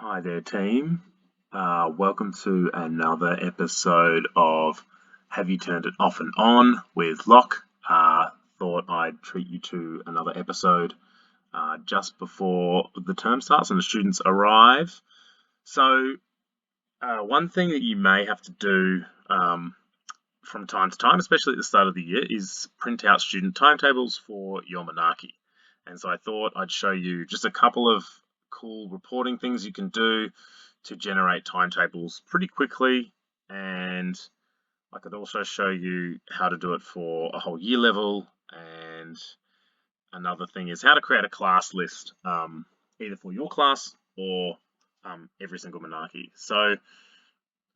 Hi there, team. Welcome to another episode of Have You Turned It Off and On with Locke. Thought I'd treat you to another episode just before the term starts and the students arrive. So, one thing that you may have to do from time to time, especially at the start of the year, is print out student timetables for your monarchy. And so I thought I'd show you just a couple of cool reporting things you can do to generate timetables pretty quickly, and I could also show you how to do it for a whole year level. And another thing is how to create a class list, either for your class or every single monarchy. So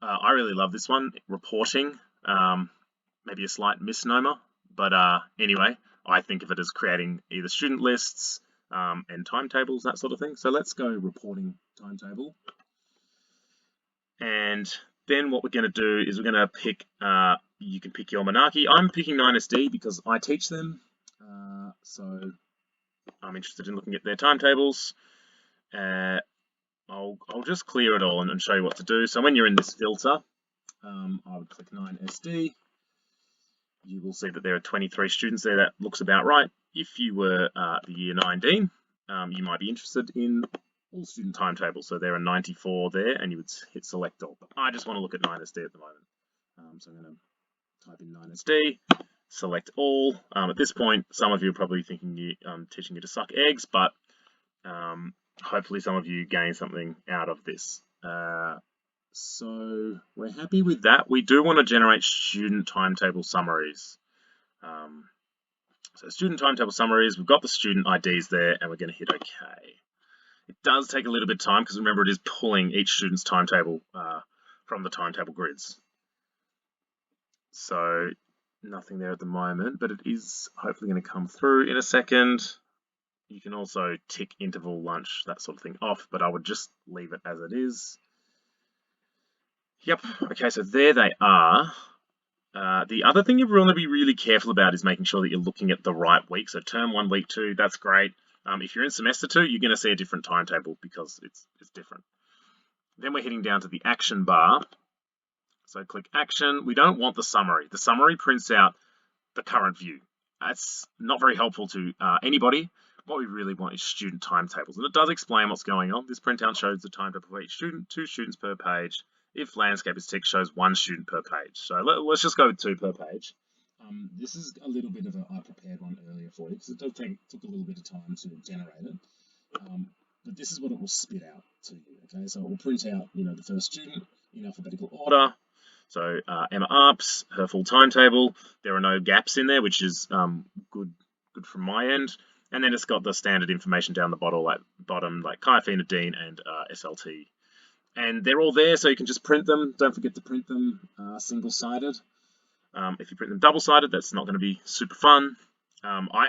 I really love this one, reporting. Maybe a slight misnomer, but anyway, I think of it as creating either student lists and timetables, that sort of thing. So let's go reporting timetable. And then what we're going to do is we're going to pick, you can pick your monarchy. I'm picking 9SD because I teach them. So I'm interested in looking at their timetables. I'll just clear it all and show you what to do. So when you're in this filter, I would click 9SD. You will see that there are 23 students there. That looks about right. If you were the year 19, you might be interested in all student timetables. So there are 94 there, and you would hit select all. But I just want to look at 9SD at the moment. So I'm going to type in 9SD, select all. At this point, some of you are probably thinking I'm teaching you to suck eggs, but hopefully some of you gain something out of this. So we're happy with that. We do want to generate student timetable summaries. So student timetable summaries, we've got the student IDs there, and we're going to hit OK. It does take a little bit of time because remember it is pulling each student's timetable from the timetable grids. So nothing there at the moment, but it is hopefully going to come through in a second. You can also tick interval, lunch, that sort of thing off, but I would just leave it as it is. Yep, okay, so there they are. The other thing you want to be really careful about is making sure that you're looking at the right week. So term 1, week 2, that's great. If you're in semester 2, you're going to see a different timetable because it's different. Then we're heading down to the action bar. So click action. We don't want the summary. The summary prints out the current view. That's not very helpful to anybody. What we really want is student timetables, and it does explain what's going on. This printout shows the timetable for each student, 2 students per page. If landscape is ticked, shows 1 student per page. So let's just go with 2 per page. This is a little bit of I prepared one earlier for you because it took a little bit of time to generate it. But this is what it will spit out to you. Okay, so it will print out, the first student in alphabetical order. So Emma Arps, her full timetable. There are no gaps in there, which is good from my end. And then it's got the standard information down the bottom, like Chi-Phi, Dean, and SLT. And they're all there, so you can just print them. Don't forget to print them single-sided. If you print them double-sided, that's not going to be super fun. I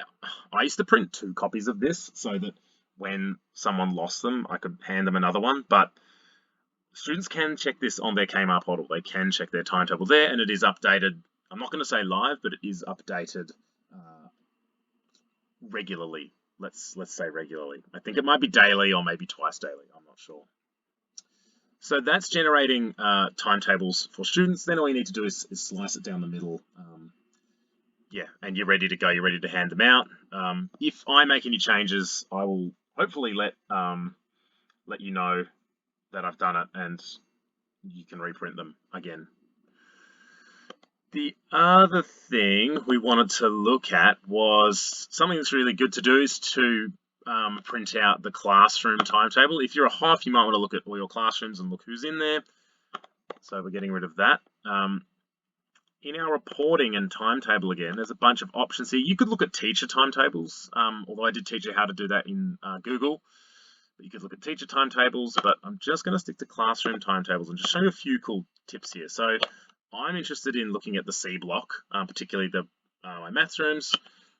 used to print 2 copies of this so that when someone lost them, I could hand them another one. But students can check this on their Kmart portal. They can check their timetable there, and it is updated. I'm not going to say live, but it is updated regularly. Let's say regularly. I think it might be daily or maybe twice daily. I'm not sure. So that's generating timetables for students. Then all you need to do is slice it down the middle. And you're ready to go. You're ready to hand them out. If I make any changes, I will hopefully let you know that I've done it, and you can reprint them again. The other thing we wanted to look at was something that's really good to do is to print out the classroom timetable. If you're a HOF, you might want to look at all your classrooms and look who's in there. So we're getting rid of that. In our reporting and timetable again, there's a bunch of options here. You could look at teacher timetables, although I did teach you how to do that in Google. But you could look at teacher timetables, but I'm just going to stick to classroom timetables and just show you a few cool tips here. So I'm interested in looking at the C block, particularly my maths rooms.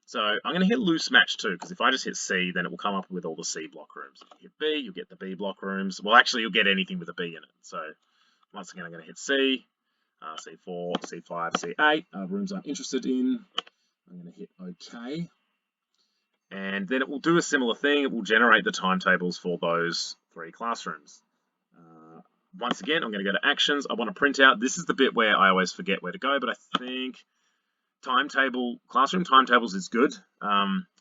So I'm going to hit loose match too, because if I just hit C, then it will come up with all the C block rooms. If you hit B, you'll get the B block rooms. Well, actually, you'll get anything with a B in it. So once again, I'm going to hit C, C4, C5, C8, rooms I'm interested in. I'm going to hit OK. And then it will do a similar thing. It will generate the timetables for those 3 classrooms. once again, I'm going to go to Actions. I want to print out. This is the bit where I always forget where to go, but I think classroom timetables is good.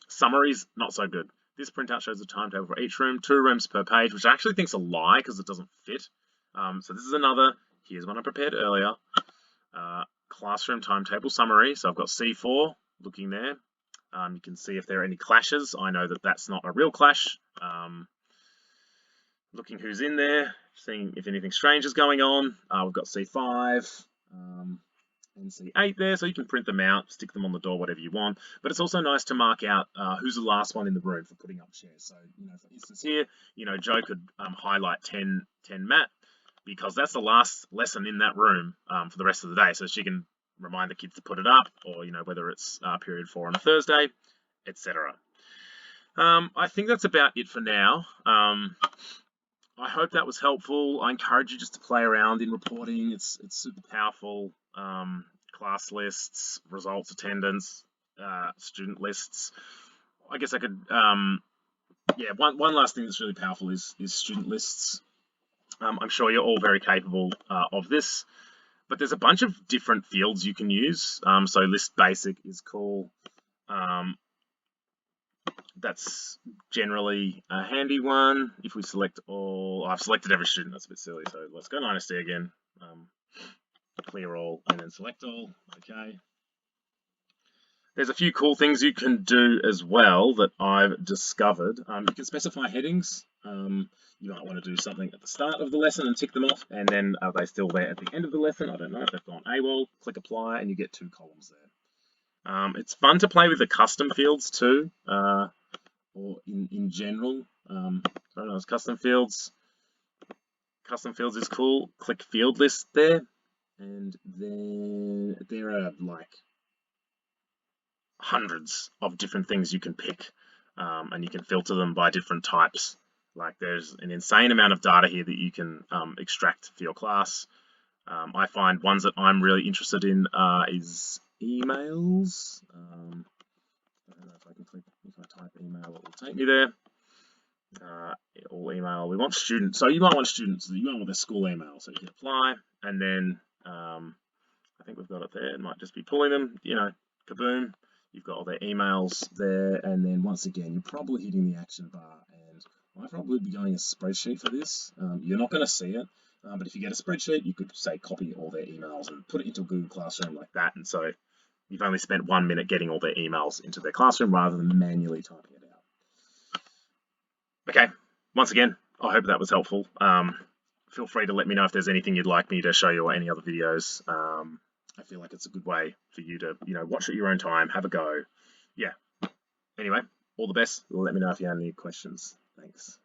Summaries, not so good. This printout shows a timetable for each room, 2 rooms per page, which I actually think is a lie because it doesn't fit. So this is another, here's one I prepared earlier. Classroom timetable summary. So I've got C4 looking there. You can see if there are any clashes. I know that that's not a real clash. Looking who's in there, seeing if anything strange is going on. We've got C5 and C8 there, so you can print them out, stick them on the door, whatever you want. But it's also nice to mark out who's the last one in the room for putting up shares. So, for instance here, Joe could highlight 10 Matt, because that's the last lesson in that room for the rest of the day. So she can remind the kids to put it up, or whether it's period 4 on a Thursday, etc. I think that's about it for now. I hope that was helpful. I encourage you just to play around in reporting. It's super powerful. Class lists, results, attendance, student lists. I guess I could, one last thing that's really powerful is student lists. I'm sure you're all very capable of this, but there's a bunch of different fields you can use. So list basic is cool. That's generally a handy one. If we select all, I've selected every student, that's a bit silly. So let's go to INSD again, clear all, and then select all, okay. There's a few cool things you can do as well that I've discovered. You can specify headings. You might want to do something at the start of the lesson and tick them off, and then are they still there at the end of the lesson? I don't know if they've gone AWOL, click apply, and you get 2 columns there. It's fun to play with the custom fields too, or in general. Custom fields. Custom fields is cool. Click field list there, and then there are like hundreds of different things you can pick, and you can filter them by different types. Like there's an insane amount of data here that you can extract for your class. I find ones that I'm really interested in is emails. I don't know if I can click, if I type email, it will take me there. All email. We want students. So you might want students. You might want their school email. So you can apply, and then I think we've got it there. It might just be pulling them. Kaboom. You've got all their emails there, and then once again, you're probably hitting the action bar. And I'd probably be going a spreadsheet for this. You're not going to see it, but if you get a spreadsheet, you could say copy all their emails and put it into Google Classroom like that. And so you've only spent 1 minute getting all their emails into their classroom rather than manually typing it out. Okay, once again, I hope that was helpful. Feel free to let me know if there's anything you'd like me to show you or any other videos. I feel like it's a good way for you to, watch at your own time, have a go. Yeah. Anyway, all the best. Let me know if you have any questions. Thanks.